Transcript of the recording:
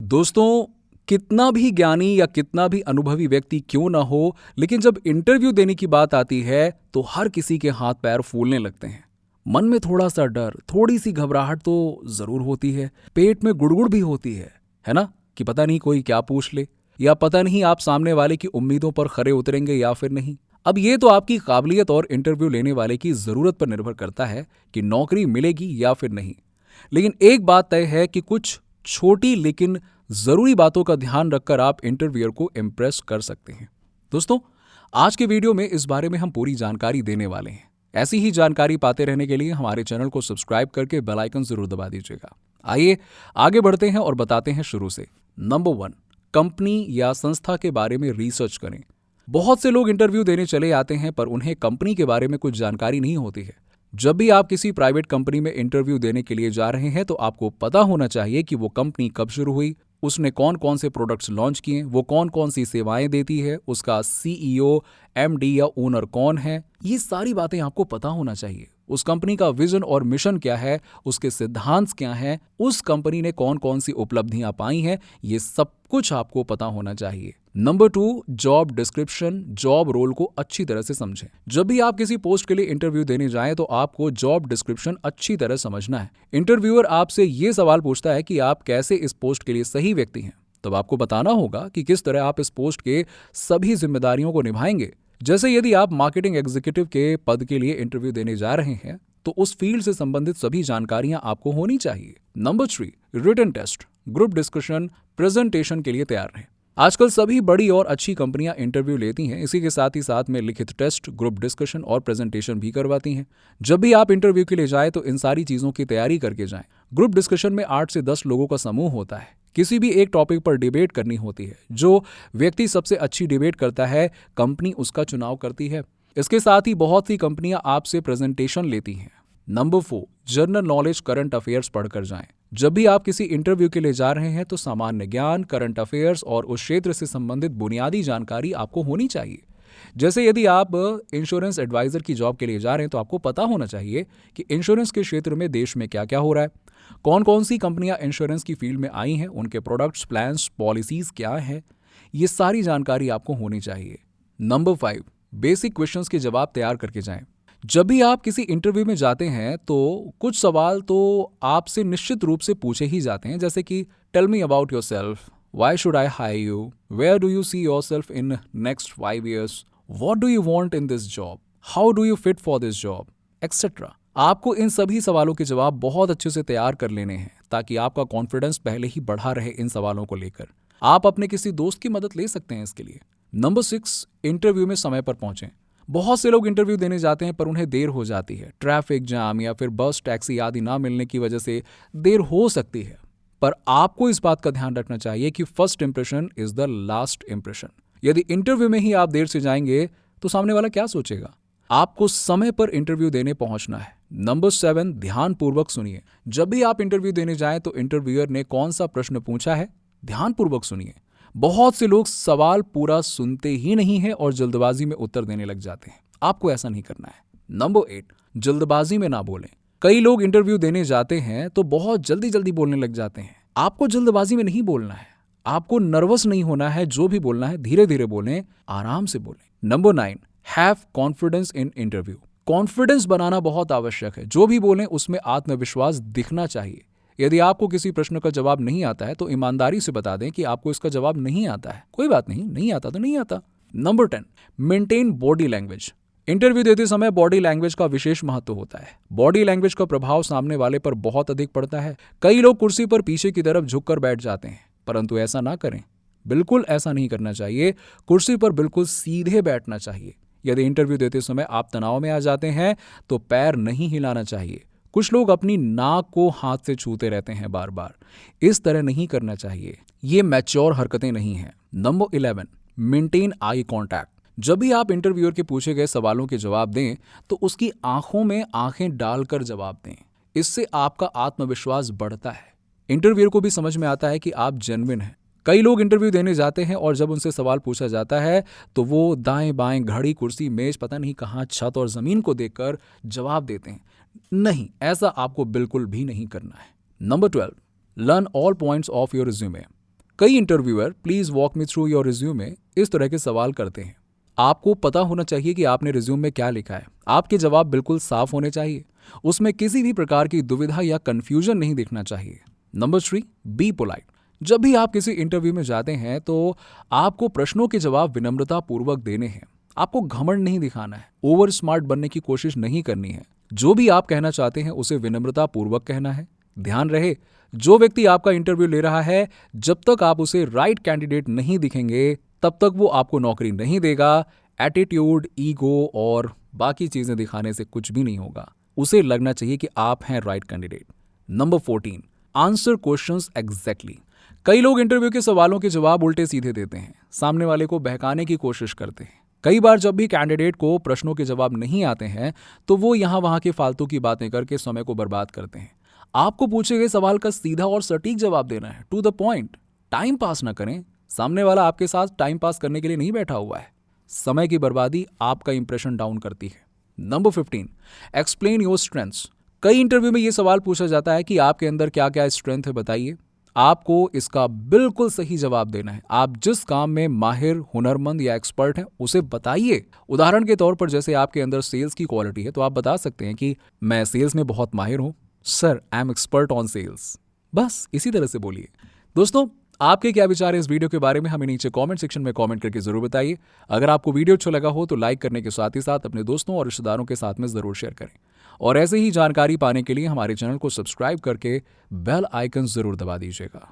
दोस्तों, कितना भी ज्ञानी या कितना भी अनुभवी व्यक्ति क्यों ना हो, लेकिन जब इंटरव्यू देने की बात आती है तो हर किसी के हाथ पैर फूलने लगते हैं। मन में थोड़ा सा डर, थोड़ी सी घबराहट तो जरूर होती है। पेट में गुड़गुड़ भी होती है ना, कि पता नहीं कोई क्या पूछ ले, या पता नहीं आप सामने वाले की उम्मीदों पर खरे उतरेंगे या फिर नहीं। अब ये तो आपकी काबिलियत और इंटरव्यू लेने वाले की जरूरत पर निर्भर करता है कि नौकरी मिलेगी या फिर नहीं। लेकिन एक बात तय है कि कुछ छोटी लेकिन जरूरी बातों का ध्यान रखकर आप इंटरव्यूअर को इम्प्रेस कर सकते हैं। दोस्तों, आज के वीडियो में इस बारे में हम पूरी जानकारी देने वाले हैं। ऐसी ही जानकारी पाते रहने के लिए हमारे चैनल को सब्सक्राइब करके बेल आइकन जरूर दबा दीजिएगा। आइए आगे बढ़ते हैं और बताते हैं शुरू से। नंबर 1, कंपनी या संस्था के बारे में रिसर्च करें। बहुत से लोग इंटरव्यू देने चले आते हैं पर उन्हें कंपनी के बारे में कुछ जानकारी नहीं होती है। जब भी आप किसी प्राइवेट कंपनी में इंटरव्यू देने के लिए जा रहे हैं तो आपको पता होना चाहिए कि वो कंपनी कब शुरू हुई, उसने कौन कौन से प्रोडक्ट्स लॉन्च किए, वो कौन कौन सी सेवाएं देती है, उसका सीईओ, एमडी या ओनर कौन है। ये सारी बातें आपको पता होना चाहिए। उस कंपनी का विजन और मिशन क्या है, उसके सिद्धांत क्या हैं, उस कंपनी ने कौन कौन सी उपलब्धियां पाई हैं, ये सब कुछ आपको पता होना चाहिए। Number 2, job description, job role को अच्छी तरह से समझें। जब भी आप किसी पोस्ट के लिए इंटरव्यू देने जाएं तो आपको जॉब डिस्क्रिप्शन अच्छी तरह समझना है। इंटरव्यूअर आपसे ये सवाल पूछता है कि आप कैसे इस पोस्ट के लिए सही व्यक्ति हैं, तब आपको बताना होगा कि किस तरह आप इस पोस्ट के सभी जिम्मेदारियों को निभाएंगे। जैसे यदि आप मार्केटिंग एग्जीक्यूटिव के पद के लिए इंटरव्यू देने जा रहे हैं तो उस फील्ड से संबंधित सभी जानकारियां आपको होनी चाहिए। Number 3, written test, group discussion, presentation के लिए तैयार रहें। आजकल सभी बड़ी और अच्छी कंपनियां इंटरव्यू लेती हैं, इसी के साथ ही साथ में लिखित टेस्ट, ग्रुप डिस्कशन और प्रेजेंटेशन भी करवाती हैं। जब भी आप इंटरव्यू के लिए जाएं तो इन सारी चीजों की तैयारी करके जाएं। ग्रुप डिस्कशन में 8 से 10 लोगों का समूह होता है। किसी भी एक टॉपिक पर डिबेट करनी होती है। जो व्यक्ति सबसे अच्छी डिबेट करता है, कंपनी उसका चुनाव करती है। इसके साथ ही बहुत सी कंपनियां आपसे प्रेजेंटेशन लेती हैं। Number 4, general knowledge, current affairs पढ़कर जाएं। जब भी आप किसी इंटरव्यू के लिए जा रहे हैं तो सामान्य ज्ञान, करंट अफेयर्स और उस क्षेत्र से संबंधित बुनियादी जानकारी आपको होनी चाहिए। जैसे यदि आप इंश्योरेंस एडवाइजर की जॉब के लिए जा रहे हैं तो आपको पता होना चाहिए कि इंश्योरेंस के क्षेत्र में देश में क्या क्या हो रहा है, कौन कौन सी कंपनियां इंश्योरेंस की फील्ड में आई हैं, उनके प्रोडक्ट्स, प्लान्स, पॉलिसीज क्या हैं, ये सारी जानकारी आपको होनी चाहिए। नंबर 5, बेसिक क्वेश्चंस के जवाब तैयार करके जाएं। जब भी आप किसी इंटरव्यू में जाते हैं तो कुछ सवाल तो आपसे निश्चित रूप से पूछे ही जाते हैं, जैसे कि tell me about yourself, why should I hire you, where do you see yourself in next 5 years, what do you want in this job, how do you fit for this job, et cetera. आपको इन सभी सवालों के जवाब बहुत अच्छे से तैयार कर लेने हैं ताकि आपका कॉन्फिडेंस पहले ही बढ़ा रहे इन सवालों को लेकर। आप अपने किसी दोस्त की मदद ले सकते हैं इसके लिए। नंबर 6, इंटरव्यू में समय पर पहुंचें। बहुत से लोग इंटरव्यू देने जाते हैं पर उन्हें देर हो जाती है। ट्रैफिक जाम या फिर बस, टैक्सी आदि ना मिलने की वजह से देर हो सकती है। पर आपको इस बात का ध्यान रखना चाहिए कि first impression is the last impression. यदि इंटरव्यू में ही आप देर से जाएंगे तो सामने वाला क्या सोचेगा। आपको समय पर इंटरव्यू देने पहुंचना है। नंबर 7, ध्यानपूर्वक सुनिए। जब भी आप इंटरव्यू देने जाएं तो इंटरव्यूअर ने कौन सा प्रश्न पूछा है, ध्यानपूर्वक सुनिए। बहुत से लोग सवाल पूरा सुनते ही नहीं है और जल्दबाजी में उत्तर देने लग जाते हैं। आपको ऐसा नहीं करना है। नंबर 8, जल्दबाजी में ना बोलें। कई लोग इंटरव्यू देने जाते हैं तो बहुत जल्दी जल्दी बोलने लग जाते हैं। आपको जल्दबाजी में नहीं बोलना है। आपको नर्वस नहीं होना है। जो भी बोलना है धीरे धीरे बोलें, आराम से बोलें। Number 9, have confidence in interview. Confidence बनाना बहुत आवश्यक है। जो भी बोलें उसमें आत्मविश्वास दिखना चाहिए। यदि आपको किसी प्रश्न का जवाब नहीं आता है तो ईमानदारी से बता दें कि आपको इसका जवाब नहीं आता है। कोई बात नहीं, नहीं आता तो नहीं आता। Number 10, maintain body language. Interview देते समय बॉडी लैंग्वेज का विशेष महत्व होता है। बॉडी लैंग्वेज का प्रभाव सामने वाले पर बहुत अधिक पड़ता है। कई लोग कुर्सी पर पीछे की तरफ झुककर बैठ जाते हैं, परंतु ऐसा ना करें। बिल्कुल ऐसा नहीं करना चाहिए। कुर्सी पर बिल्कुल सीधे बैठना चाहिए। यदि इंटरव्यू देते समय आप तनाव में आ जाते हैं तो पैर नहीं हिलाना चाहिए। कुछ लोग अपनी नाक को हाथ से छूते रहते हैं बार बार। इस तरह नहीं करना चाहिए। ये मैच्योर हरकतें नहीं हैं। Number 11, maintain eye contact. जब भी आप इंटरव्यूअर के पूछे गए सवालों के जवाब दें तो उसकी आंखों में आंखें डालकर जवाब दें। इससे आपका आत्मविश्वास बढ़ता है। इंटरव्यूअर को भी समझ में आता है कि आप जेन्युइन हैं। कई लोग इंटरव्यू देने जाते हैं और जब उनसे सवाल पूछा जाता है तो वो दाएं बाएं, घड़ी, कुर्सी, मेज, पता नहीं कहाँ, छत और जमीन को देखकर जवाब देते हैं। नहीं, ऐसा आपको बिल्कुल भी नहीं करना है। Number 12, learn all points of your resume. कई interviewer please walk me through your resume इस तरह के सवाल करते हैं। आपको पता होना चाहिए कि आपने रिज्यूम में क्या लिखा है। आपके जवाब बिल्कुल साफ होने चाहिए। उसमें किसी भी प्रकार की दुविधा या कंफ्यूजन नहीं दिखना चाहिए। Number 3, be polite. जब भी आप किसी इंटरव्यू में जाते हैं तो आपको प्रश्नों के जवाब विनम्रता पूर्वक देने हैं। आपको घमंड नहीं दिखाना है, ओवर स्मार्ट बनने की कोशिश नहीं करनी है। जो भी आप कहना चाहते हैं उसे विनम्रता पूर्वक कहना है। ध्यान रहे, जो व्यक्ति आपका इंटरव्यू ले रहा है, जब तक आप उसे राइट कैंडिडेट नहीं दिखेंगे तब तक वो आपको नौकरी नहीं देगा। एटीट्यूड, ईगो और बाकी चीजें दिखाने से कुछ भी नहीं होगा। उसे लगना चाहिए कि आप हैं right candidate. Number 14, answer questions exactly. कई लोग इंटरव्यू के सवालों के जवाब उल्टे सीधे देते हैं, सामने वाले को बहकाने की कोशिश करते हैं। कई बार जब भी कैंडिडेट को प्रश्नों के जवाब नहीं आते हैं तो वो यहां वहां की फालतू की बातें करके समय को बर्बाद करते हैं। आपको पूछे गए सवाल का सीधा और सटीक जवाब देना है, to the point. Time pass ना करें, सामने वाला आपके साथ टाइम पास करने के लिए नहीं बैठा हुआ है। समय की बर्बादी आपका इंप्रेशन डाउन करती है। Number 15, explain your strengths. कई इंटरव्यू में यह सवाल पूछा जाता है कि आपके अंदर क्या क्या स्ट्रेंथ है, बताइए। आपको इसका बिल्कुल सही जवाब देना है। आप जिस काम में माहिर, हुनरमंद या एक्सपर्ट हैं उसे बताइए। उदाहरण के तौर पर जैसे आपके अंदर सेल्स की क्वालिटी है तो आप बता सकते हैं कि मैं सेल्स में बहुत माहिर हूं, sir I am expert on sales. बस इसी तरह से बोलिए। दोस्तों, आपके क्या विचार है इस वीडियो के बारे में, हमें नीचे कमेंट सेक्शन में कमेंट करके जरूर बताइए। अगर आपको वीडियो अच्छा लगा हो तो लाइक करने के साथ ही साथ अपने दोस्तों और रिश्तेदारों के साथ में जरूर शेयर करें। और ऐसे ही जानकारी पाने के लिए हमारे चैनल को सब्सक्राइब करके बेल आइकन जरूर दबा दीजिएगा।